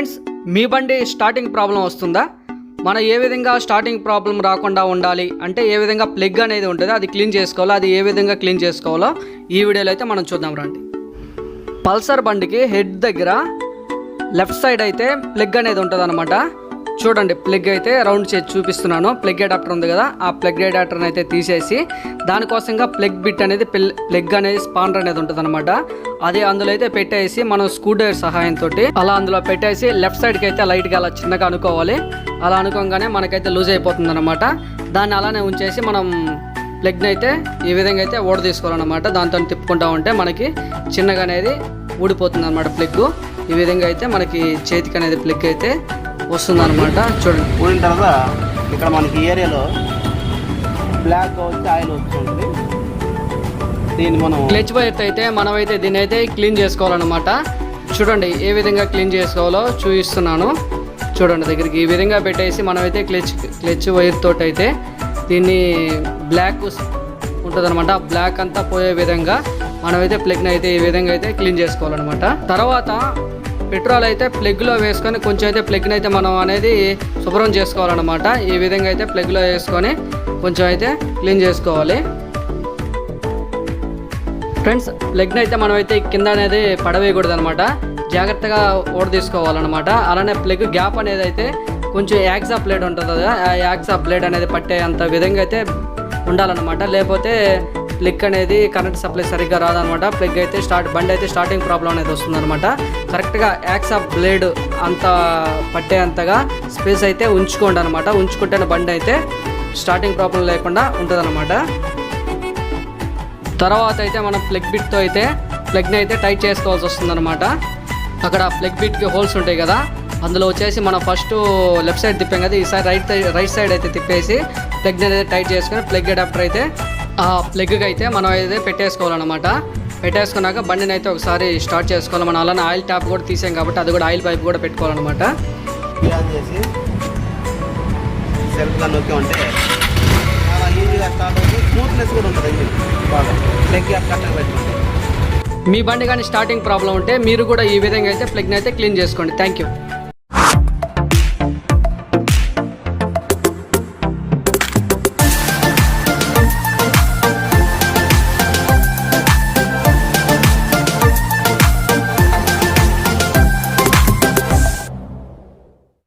Friends, మీ బండి starting problem వస్తుందా? మనం ఏ విధంగా స్టార్టింగ్ ప్రాబ్లం రాకుండా ఉండాలి అంటే ఏ విధంగా ప్లగ్ అనేది ఉంటుంది అది క్లీన్ చేసుకోవాలో, అది ఏ విధంగా క్లీన్ చేసుకోవాలో ఈ వీడియోలో అయితే మనం చూద్దాం రండి. పల్సర్ బండికి హెడ్ దగ్గర లెఫ్ట్ సైడ్ అయితే ప్లగ్ అనేది ఉంటుంది అనమాట. చూడండి, ప్లగ్ అయితే రౌండ్ చేసి చూపిస్తున్నాను. ప్లగ్ అడాప్టర్ ఉంది కదా, ఆ ప్లగ్ అడాప్టర్ని అయితే తీసేసి దానికోసంగా ప్లగ్ బిట్ అనేది ప్లగ్ అనేది స్పానర్ అనేది ఉంటుంది అనమాట. అది అందులో అయితే పెట్టేసి మనం స్క్రూ డ్రైవర్ సహాయంతో అలా అందులో పెట్టేసి లెఫ్ట్ సైడ్కి అయితే లైట్గా అలా చిన్నగా అనుకోవాలి. అలా అనుకోగానే మనకైతే లూజ్ అయిపోతుంది అనమాట. దాన్ని అలానే ఉంచేసి మనం ప్లగ్ని అయితే ఈ విధంగా అయితే ఓడ తీసుకోవాలన్నమాట. దాంతో తిప్పుకుంటా ఉంటే మనకి చిన్నగా అనేది ఊడిపోతుంది అనమాట ప్లగ్. ఈ విధంగా అయితే మనకి చేతికి అనేది ప్లగ్ అయితే వస్తుంది అనమాట. చూడండి, ఊడిన తర్వాత ఇక్కడ మనకి ఏరియాలో బ్లాక్ వచ్చి ఆయిల్ వస్తుంది. దీన్ని మనం క్లచ్ వైర్ అయితే మనమైతే దీన్ని అయితే క్లీన్ చేసుకోవాలన్నమాట. చూడండి ఏ విధంగా క్లీన్ చేసుకోవాలో చూపిస్తున్నాను. చూడండి, దగ్గరికి ఈ విధంగా పెట్టేసి మనమైతే క్లచ్ వైర్ తోటి అయితే దీన్ని బ్లాక్ ఉంటుంది అనమాట. బ్లాక్ అంతా పోయే విధంగా మనమైతే ప్లగ్ని అయితే ఈ విధంగా అయితే క్లీన్ చేసుకోవాలన్నమాట. తర్వాత పెట్రోల్ అయితే ప్లగ్లో వేసుకొని కొంచెం అయితే ప్లగ్ని అయితే మనం అనేది శుభ్రం చేసుకోవాలన్నమాట. ఈ విధంగా అయితే ప్లగ్లో వేసుకొని కొంచెం అయితే క్లీన్ చేసుకోవాలి. ఫ్రెండ్స్, ప్లగ్ని అయితే మనం అయితే కింద అనేది పడవేయకూడదు అనమాట. జాగ్రత్తగా ఓడ తీసుకోవాలన్నమాట. అలానే ప్లగ్ గ్యాప్ అనేది అయితే కొంచెం యాక్సా బ్లేడ్ ఉంటుంది కదా, ఆ యాక్సా బ్లేడ్ అనేది పట్టే అంత విధంగా అయితే ఉండాలన్నమాట. లేకపోతే ప్లగ్ అనేది కరెంట్ సప్లై సరిగ్గా రాదనమాట. ప్లగ్ అయితే బండి అయితే స్టార్టింగ్ ప్రాబ్లం అనేది వస్తుందన్నమాట. కరెక్ట్గా యాక్సా బ్లేడ్ అంత పట్టే అంతగా స్పేస్ అయితే ఉంచుకోండి అనమాట. ఉంచుకుంటే బండి అయితే స్టార్టింగ్ ప్రాబ్లం లేకుండా ఉంటుందన్నమాట. తర్వాత అయితే మనం ప్లగ్ బిట్తో అయితే ప్లగ్ని అయితే టైట్ చేసుకోవాల్సి వస్తుందన్నమాట. అక్కడ ప్లగ్ బిట్కి హోల్స్ ఉంటాయి కదా, అందులో వచ్చేసి మనం ఫస్ట్ లెఫ్ట్ సైడ్ తిప్పాం కదా, ఈసారి రైట్ సైడ్ అయితే తిప్పేసి ప్లగ్ని అయితే టైట్ చేసుకొని ప్లగ్ అడాప్టర్ అయితే ఆ ప్లగ్కి అయితే మనం అయితే పెట్టేసుకోవాలన్నమాట. పెట్టేసుకున్నాక బండిని అయితే ఒకసారి స్టార్ట్ చేసుకోవాలి. మనం అలానే ఆయిల్ ట్యాప్ కూడా తీసాం కాబట్టి అది కూడా ఆయిల్ పైప్ కూడా పెట్టుకోవాలన్నమాట. చేసి సెల్ఫ్గా నొక్కి ఉంటే చాలా ఈజీగా స్టార్ట్ అవుతుంది. స్మూత్నెస్ కూడా ఉంటుంది ఇంజిన్ బాగా. ప్లగ్ కరెక్ట్గా పెట్టుకుంటే మీ బండి కానీ స్టార్టింగ్ ప్రాబ్లం ఉంటే మీరు కూడా ఈ విధంగా అయితే ప్లగ్ని అయితే క్లీన్ చేసుకోండి. Thank you.